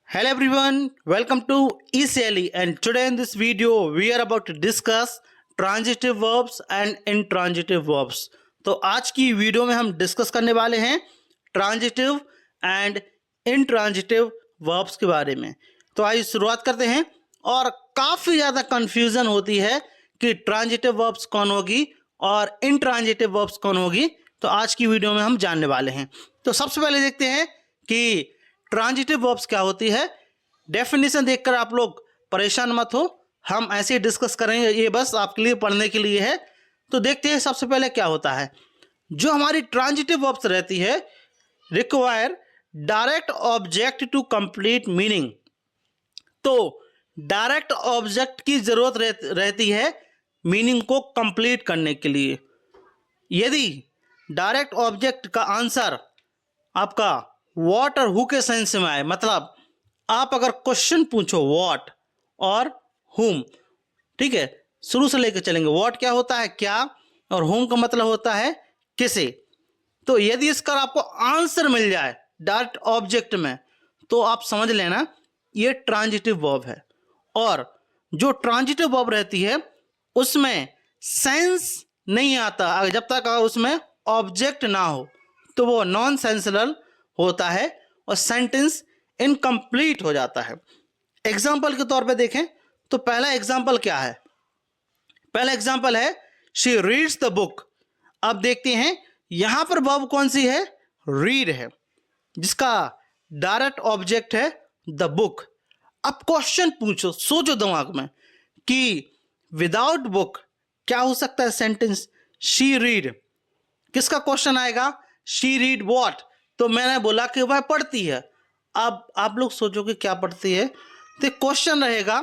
Hello everyone, welcome to eCLE and today in this video we are about to discuss transitive verbs and intransitive verbs. तो आज की video में हम discuss करने वाले हैं ट्रांजिटिव एंड इंट्रांजिटिव वर्ब्स के बारे में। तो आइए शुरुआत करते हैं। और काफ़ी ज़्यादा कन्फ्यूज़न होती है कि ट्रांजिटिव वर्ब्स कौन होगी और इंट्रांजिटिव वर्ब्स कौन होगी, तो आज की वीडियो में हम जानने वाले हैं। तो सबसे पहले देखते हैं कि ट्रांजिटिव वर्ब्स क्या होती है। डेफिनेशन देखकर आप लोग परेशान मत हो, हम ऐसे ही डिस्कस करेंगे, ये बस आपके लिए पढ़ने के लिए है। तो देखते हैं सबसे पहले क्या होता है। जो हमारी ट्रांजिटिव वर्ब्स रहती है require direct object to complete meaning. तो डायरेक्ट ऑब्जेक्ट की जरूरत रहती है मीनिंग को कंप्लीट करने के लिए। यदि डायरेक्ट ऑब्जेक्ट का आंसर आपका व्हाट और हु के सेंस में आए, मतलब आप अगर क्वेश्चन पूछो व्हाट और हुम, ठीक है, शुरू से लेकर चलेंगे। व्हाट क्या होता है क्या, और हुम का मतलब होता है किसे। तो यदि इसका आपको आंसर मिल जाए डायरेक्ट ऑब्जेक्ट में, तो आप समझ लेना ये ट्रांजिटिव वर्ब है। और जो ट्रांजिटिव वर्ब रहती है उसमें सेंस नहीं आता जब तक उसमें ऑब्जेक्ट ना हो, तो वो नॉन सेंसरल होता है और सेंटेंस इनकम्प्लीट हो जाता है। एग्जाम्पल के तौर पे देखें तो पहला एग्जाम्पल क्या है। पहला एग्जाम्पल है शी रीड्स द बुक। अब देखते हैं यहां पर वर्ब कौन सी है, रीड है, जिसका डायरेक्ट ऑब्जेक्ट है द बुक। अब क्वेश्चन पूछो, सोचो दिमाग में कि विदाउट बुक क्या हो सकता है सेंटेंस। शी रीड, किसका क्वेश्चन आएगा, शी रीड व्हाट। तो मैंने बोला कि वह पढ़ती है। अब आप लोग सोचोगे क्या पढ़ती है, तो क्वेश्चन रहेगा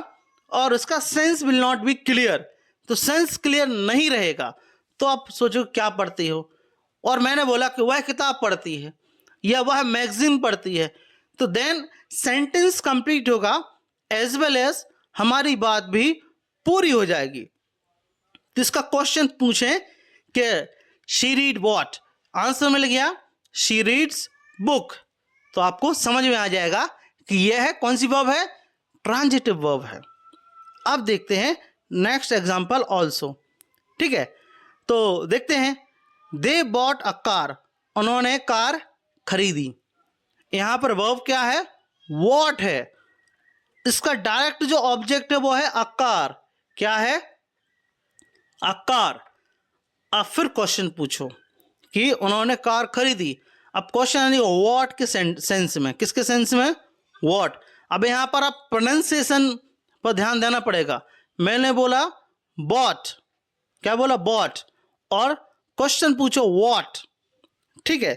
और उसका sense will not be clear. तो सेंस क्लियर नहीं रहेगा तो आप सोचो क्या पढ़ती हो। और मैंने बोला कि वह किताब पढ़ती है या वह मैगजीन पढ़ती है, तो देन सेंटेंस कंप्लीट होगा एज वेल एज हमारी बात भी पूरी हो जाएगी। तो इसका क्वेश्चन पूछें कि शी रीड व्हाट, आंसर मिल गया शी रीड्स बुक, तो आपको समझ में आ जाएगा कि यह है कौन सी वर्ब है, ट्रांजिटिव वर्ब है। अब देखते हैं नेक्स्ट एग्जांपल ऑल्सो, ठीक है। तो देखते हैं दे बॉट अ कार, उन्होंने कार खरीदी। यहां पर वर्ब क्या है, वॉट है। इसका डायरेक्ट जो ऑब्जेक्ट है वो है अ कार, क्या है, अ कार। अब फिर क्वेश्चन पूछो कि उन्होंने कार खरीदी। अब क्वेश्चन यानी व्हाट के सेंस में, किसके सेंस में, व्हाट। अब यहां पर आप प्रोनाउंसिएशन पर ध्यान देना पड़ेगा। मैंने बोला बॉट, क्या बोला, बॉट, और क्वेश्चन पूछो व्हाट, ठीक है।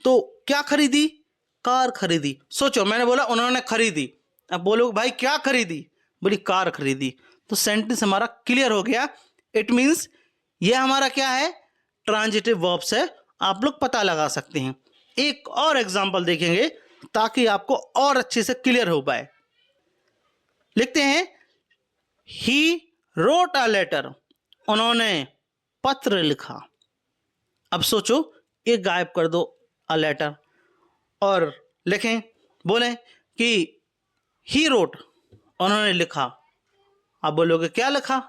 तो क्या खरीदी, कार खरीदी। सोचो मैंने बोला उन्होंने खरीदी, अब बोलो भाई क्या खरीदी, बोली कार खरीदी। तो सेंटेंस हमारा क्लियर हो गया। इट मीन्स ये हमारा क्या है, ट्रांजिटिव वर्ब्स है। आप लोग पता लगा सकते हैं। एक और एग्जांपल देखेंगे ताकि आपको और अच्छे से क्लियर हो पाए। लिखते हैं ही रोट अ लेटर, उन्होंने पत्र लिखा। अब सोचो एक गायब कर दो अ लेटर और लिखें, बोले कि ही रोट, उन्होंने लिखा। अब बोलोगे क्या लिखा,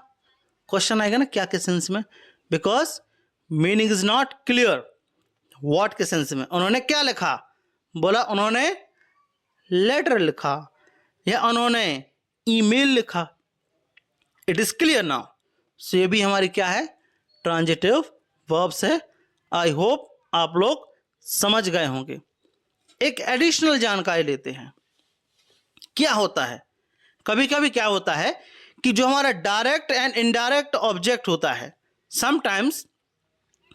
क्वेश्चन आएगा ना क्या के सेंस में, because meaning is not clear. What के सेंस में, उन्होंने क्या लिखा, बोला उन्होंने लेटर लिखा या उन्होंने ईमेल लिखा। It is clear now. So ये भी हमारी क्या है, ट्रांजिटिव वर्ब्स है। आई होप आप लोग समझ गए होंगे। एक एडिशनल जानकारी लेते हैं। क्या होता है, कभी कभी क्या होता है कि जो हमारा डायरेक्ट एंड इनडायरेक्ट ऑब्जेक्ट होता है, समटाइम्स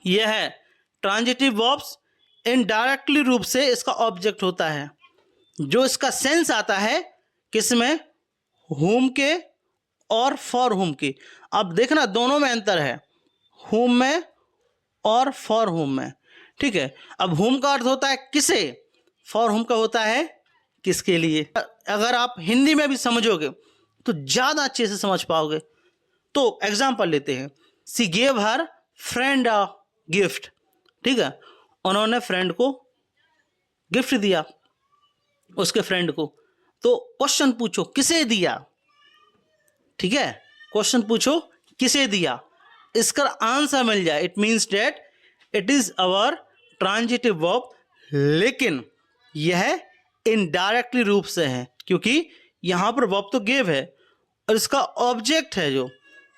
यह है ट्रांजिटिव वर्ब्स इनडायरेक्टली रूप से इसका ऑब्जेक्ट होता है, जो इसका सेंस आता है किसमें, हुम के और फॉर हुम की। अब देखना दोनों में अंतर है, हुम में और फॉर हुम में, ठीक है। अब हुम का अर्थ होता है किसे, फॉर हुम का होता है किसके लिए। अगर आप हिंदी में भी समझोगे तो ज़्यादा अच्छे से समझ पाओगे। तो एग्जाम्पल लेते हैं, सी gave her friend a gift, ठीक है, उन्होंने फ्रेंड को गिफ्ट दिया, उसके फ्रेंड को। तो क्वेश्चन पूछो किसे दिया, ठीक है, क्वेश्चन पूछो किसे दिया, इसका आंसर मिल जाए, it means that it is our transitive verb, लेकिन यह इनडायरेक्टली रूप से है क्योंकि यहां पर वर्ब तो गिव है और इसका ऑब्जेक्ट है जो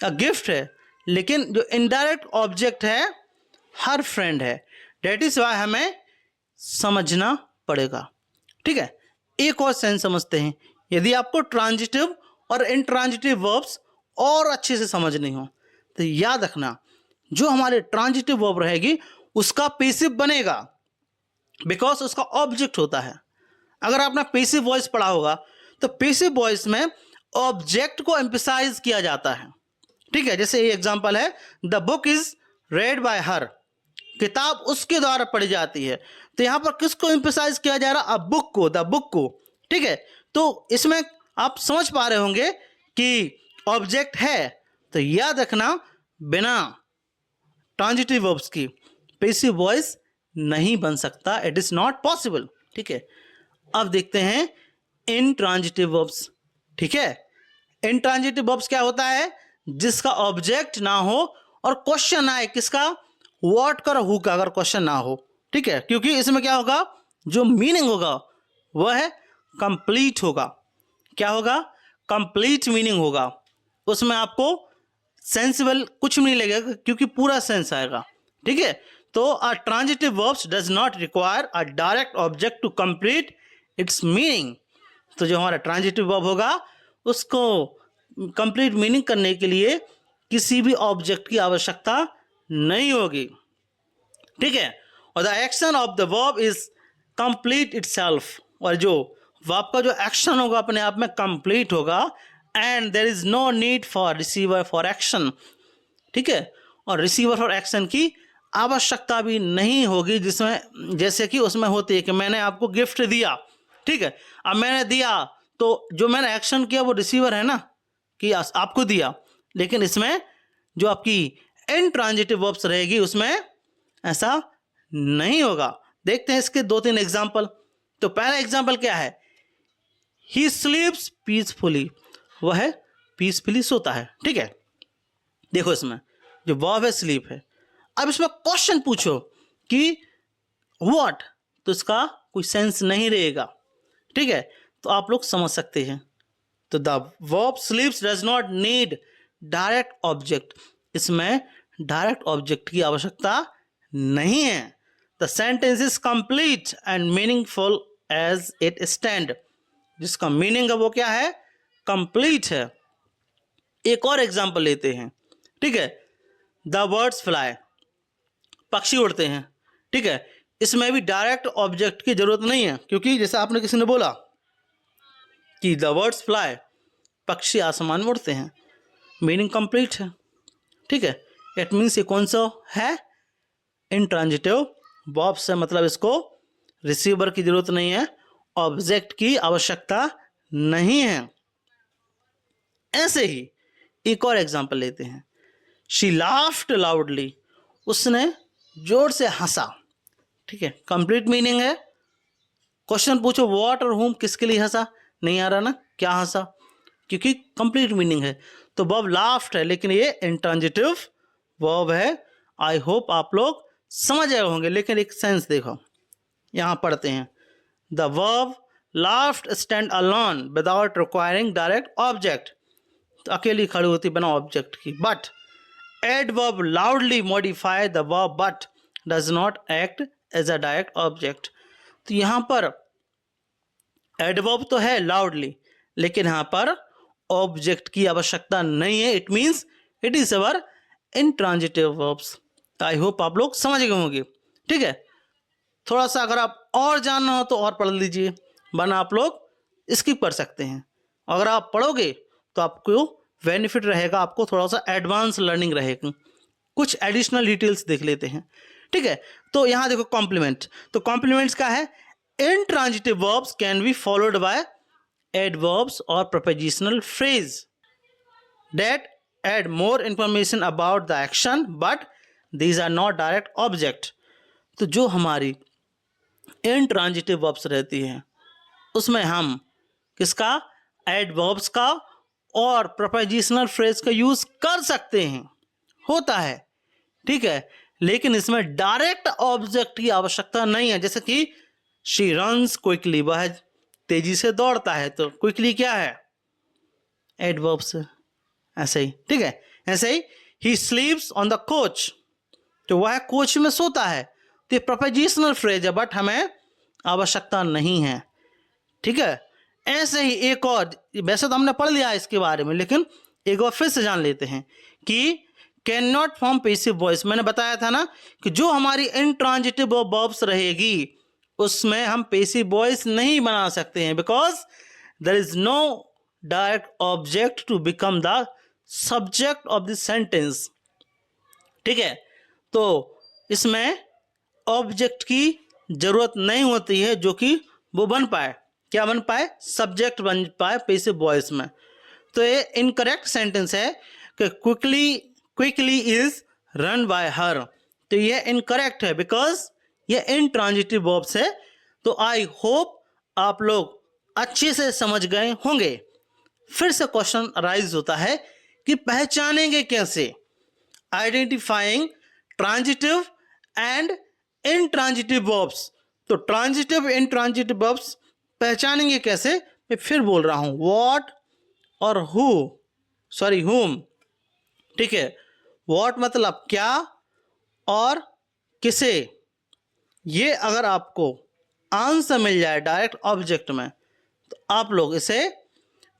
गिफ्ट है, लेकिन जो इनडायरेक्ट ऑब्जेक्ट है हर फ्रेंड है, डेट इज वाई हमें समझना पड़ेगा। ठीक है, एक और सेंस समझते हैं। यदि आपको ट्रांजिटिव और इंट्रांजिटिव वर्ब्स और अच्छे से समझनी हो तो याद रखना, जो हमारे ट्रांजिटिव वर्ब रहेगी उसका पेसिव बनेगा बिकॉज उसका ऑब्जेक्ट होता है। अगर आपने पेसिव वॉइस पढ़ा होगा तो पेसिव वॉइस में ऑब्जेक्ट को एम्फसाइज किया जाता है। ठीक है, जैसे ये एग्जांपल है, the book is red bye हर, किताब उसके द्वारा पढ़ी जाती है, तो यहां पर किसको एम्फसाइज किया जा रहा है, बुक को, द बुक को। ठीक है, तो इसमें आप समझ पा रहे होंगे कि ऑब्जेक्ट है, तो याद रखना बिना ट्रांजिटिव वर्ब्स की पेसिव वॉइस नहीं बन सकता, इट इज नॉट पॉसिबल। ठीक है, अब देखते हैं इंट्रांजिटिव वर्ब्स। ठीक है, इंट्रांजिटिव वर्ब्स क्या होता है, जिसका ऑब्जेक्ट ना हो और क्वेश्चन आए किसका, व्हाट का, हु का, अगर क्वेश्चन ना हो। ठीक है, क्योंकि इसमें क्या होगा, जो मीनिंग होगा वह है कंप्लीट होगा। क्या होगा, कंप्लीट मीनिंग होगा, उसमें आपको सेंसिबल कुछ नहीं लगेगा क्योंकि पूरा सेंस आएगा। ठीक है, तो a transitive verbs does not require a direct object to complete its meaning. तो जो हमारा ट्रांजिटिव वर्ब होगा उसको कंप्लीट मीनिंग करने के लिए किसी भी ऑब्जेक्ट की आवश्यकता नहीं होगी। ठीक है, और the action of the verb is complete itself, और जो वर्ब का जो एक्शन होगा अपने आप में कंप्लीट होगा, and there is no need for receiver for action. ठीक है, और रिसीवर फॉर एक्शन की आवश्यकता भी नहीं होगी, जिसमें जैसे कि उसमें होती है कि मैंने आपको गिफ्ट दिया। ठीक है, अब मैंने दिया तो जो मैंने एक्शन किया वो रिसीवर है ना, कि आपको दिया, लेकिन इसमें जो आपकी इंट्रांजिटिव वर्ब्स रहेगी उसमें ऐसा नहीं होगा। देखते हैं इसके 2-3 एग्जाम्पल। तो पहला एग्जाम्पल क्या है, ही स्लीप्स पीसफुली, वह पीसफुली सोता है। ठीक है, देखो इसमें जो वर्ब है स्लीप है। अब इसमें क्वेश्चन पूछो कि व्हाट, तो इसका कोई सेंस नहीं रहेगा। ठीक है, तो आप लोग समझ सकते हैं। तो the verb sleeps does not need direct object, इसमें डायरेक्ट ऑब्जेक्ट की आवश्यकता नहीं है। The sentence is complete and meaningful as it stand, जिसका मीनिंग है वो क्या है, कंप्लीट है। एक और एग्जांपल लेते हैं। ठीक है, द बर्ड्स फ्लाई, पक्षी उड़ते हैं। ठीक है, इसमें भी डायरेक्ट ऑब्जेक्ट की जरूरत नहीं है क्योंकि जैसे आपने किसी ने बोला कि द बर्ड्स फ्लाई, पक्षी आसमान में उड़ते हैं, मीनिंग कंप्लीट है। ठीक है, इट मीन्स ये कौन सा है, इंट्रांजिटिव वर्ब से, मतलब इसको रिसीवर की जरूरत नहीं है, ऑब्जेक्ट की आवश्यकता नहीं है। ऐसे ही एक और एग्जांपल लेते हैं। शी लाफ्ड लाउडली, उसने जोर से हंसा। ठीक है, कंप्लीट मीनिंग है। क्वेश्चन पूछो व्हाट और हुम, किसके लिए हंसा, नहीं आ रहा ना, क्या हंसा, क्योंकि कंप्लीट मीनिंग है। तो वर्ब लाफ्ड है, लेकिन ये इंट्रांजिटिव वर्ब है। आई होप आप लोग समझ गए होंगे, लेकिन एक सेंस देखो, यहाँ पढ़ते हैं, the verb laughed stand alone without requiring direct object, तो अकेली खड़ी होती बिना ऑब्जेक्ट की। But adverb loudly modify the verb but does not act as a direct object. तो यहाँ पर एडवर्ब तो है लाउडली, लेकिन यहाँ पर ऑब्जेक्ट की आवश्यकता नहीं है, it means it is our intransitive verbs. I hope आप लोग समझ गए होंगे। ठीक है, थोड़ा सा अगर आप और जानना हो तो और पढ़ लीजिए, वरना आप लोग स्किप कर सकते हैं। अगर आप पढ़ोगे तो आपको बेनिफिट रहेगा, आपको थोड़ा सा एडवांस लर्निंग रहेगी। कुछ एडिशनल डिटेल्स देख लेते हैं। ठीक है, तो यहाँ देखो कॉम्प्लीमेंट, तो कॉम्प्लीमेंट्स क्या है, intransitive verbs can be followed by adverbs और prepositional phrase that add more information about the action but these are not direct object। तो जो हमारी इंट्रांजिटिव वर्ब्स रहती हैं उसमें हम किसका, एडवर्ब्स का और प्रपोजिशनल फ्रेज का यूज कर सकते हैं, होता है, ठीक है। लेकिन इसमें डायरेक्ट ऑब्जेक्ट की आवश्यकता नहीं है। जैसे कि शी रन्स क्विकली, वह तेजी से दौड़ता है, तो क्विकली क्या है, एडवर्ब्स, ऐसे ही, ठीक है। ऐसे ही ही स्लीप्स ऑन द कोच, तो वह कोच में सोता है, तो ये प्रपोजिशनल फ्रेज है, बट हमें आवश्यकता नहीं है, ठीक है। ऐसे ही एक और, वैसे तो हमने पढ़ लिया है इसके बारे में, लेकिन एक बार फिर से जान लेते हैं कि can not form passive voice. मैंने बताया था ना कि जो हमारी इंट्रांजिटिव वर्ब्स रहेगी उसमें हम पैसिव वॉइस नहीं बना सकते हैं, because there is no direct object to become the subject of the sentence, ठीक है। तो इसमें ऑब्जेक्ट की जरूरत नहीं होती है जो कि वो बन पाए, क्या बन पाए, सब्जेक्ट बन पाए पैसिव वॉइस में। तो ये इनकरेक्ट सेंटेंस है कि क्विकली इज रन बाय हर, तो ये इनकरेक्ट है बिकॉज ये इंट्रांजिटिव वर्ब्स है। तो आई होप आप लोग अच्छे से समझ गए होंगे। फिर से क्वेश्चन अराइज होता है कि पहचानेंगे कैसे, identifying transitive and intransitive verbs. तो ट्रांजिटिव इनट्रांजिटिव वर्ब्स पहचानेंगे कैसे, मैं फिर बोल रहा हूं, व्हाट और whom, ठीक है। व्हाट मतलब क्या और किसे, ये अगर आपको आंसर मिल जाए डायरेक्ट ऑब्जेक्ट में तो आप लोग इसे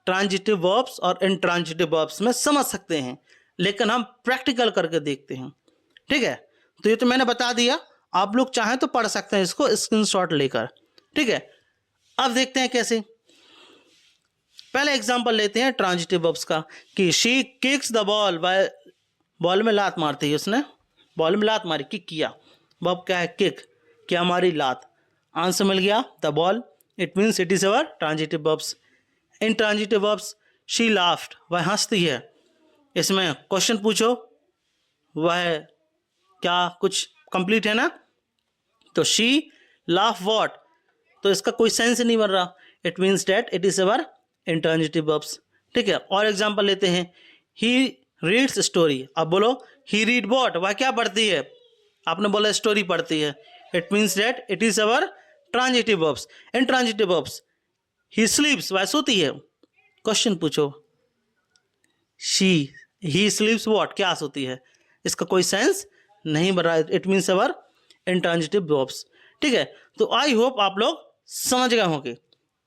ट्रांजिटिव वर्ब्स और इनट्रांजिटिव वर्ब्स में समझ सकते हैं। लेकिन हम प्रैक्टिकल करके देखते हैं, ठीक है। तो ये तो मैंने बता दिया, आप लोग चाहें तो पढ़ सकते हैं इसको स्क्रीनशॉट लेकर, ठीक है। अब देखते हैं कैसे। पहले एग्जांपल लेते हैं ट्रांजिटिव वर्ब्स का कि she kicks the ball, ball में लात मारती है, उसने बॉल में लात मारी, किक किया, वर्ब क्या है, किक, क्या हमारी लात, आंसर मिल गया the ball, it means it is our transitive verbs. In transitive verbs she laughed, वह हंसती है, इसमें क्वेश्चन पूछो, वह क्या कुछ कंप्लीट है ना, तो शी लाफ व्हाट, तो इसका कोई सेंस नहीं बन रहा, it means that it is our intransitive verbs, ठीक है। और एग्जांपल लेते हैं, ही रीड्स स्टोरी, अब बोलो ही रीड व्हाट, वह क्या पढ़ती है, आपने बोला स्टोरी पढ़ती है, it means that it is our transitive verbs. Intransitive verbs, he sleeps, वह सोती है, क्वेश्चन पूछो, ही स्लीप्स व्हाट, क्या सोती है, इसका कोई सेंस नहीं बन रहा, it means our intransitive verbs, ठीक है। तो आई होप आप लोग समझ गए होंगे।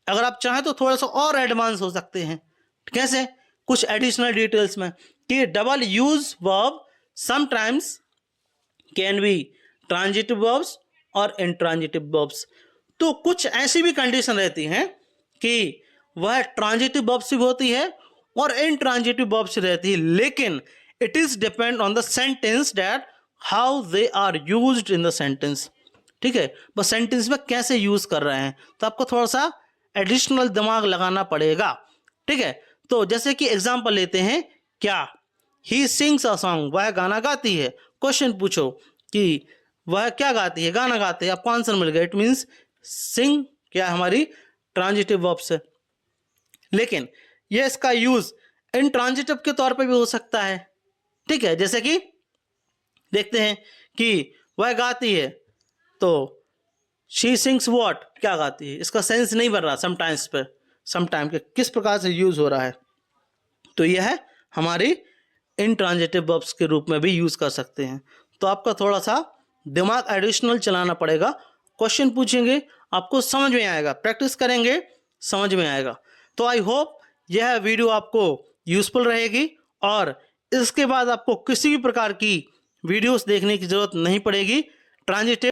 अगर आप चाहें तो थोड़ा सा और एडवांस हो सकते हैं, कैसे, कुछ एडिशनल डिटेल्स में, कि double use verb sometimes can be transitive verbs और इंट्रांजिटिव वर्ब्स। तो कुछ ऐसी भी कंडीशन रहती हैं कि वह ट्रांजिटिव वर्ब्स भी होती है और इंट्रांजिटिव वर्ब्स रहती है, लेकिन it is depend on the sentence that how they are used in the sentence, ठीक है। बस सेंटेंस में कैसे यूज कर रहे हैं, तो आपको थोड़ा सा एडिशनल दिमाग लगाना पड़ेगा, ठीक है। तो जैसे कि एग्जांपल लेते हैं, क्या ही सिंग्स अ सॉन्ग, वह गाना गाती है, क्वेश्चन पूछो कि वह क्या गाती है, गाना गाती है, आपको आंसर मिल गया, इट मीन्स सिंग क्या हमारी ट्रांजिटिव वर्ब्स है। लेकिन ये इसका यूज इंट्रांजिटिव के तौर पे भी हो सकता है, ठीक है। जैसे कि देखते हैं कि वह गाती है, तो शी सिंग्स व्हाट, क्या गाती है, इसका सेंस नहीं बन रहा, समटाइम्स पे, समटाइम के किस प्रकार से यूज हो रहा है, तो यह है हमारी इंट्रांजिटिव वर्ब्स के रूप में भी यूज कर सकते हैं। तो आपका थोड़ा सा दिमाग एडिशनल चलाना पड़ेगा, क्वेश्चन पूछेंगे आपको समझ में आएगा, प्रैक्टिस करेंगे समझ में आएगा। तो आई होप यह वीडियो आपको यूजफुल रहेगी और इसके बाद आपको किसी भी प्रकार की वीडियोस देखने की जरूरत नहीं पड़ेगी। ट्रांजिटिव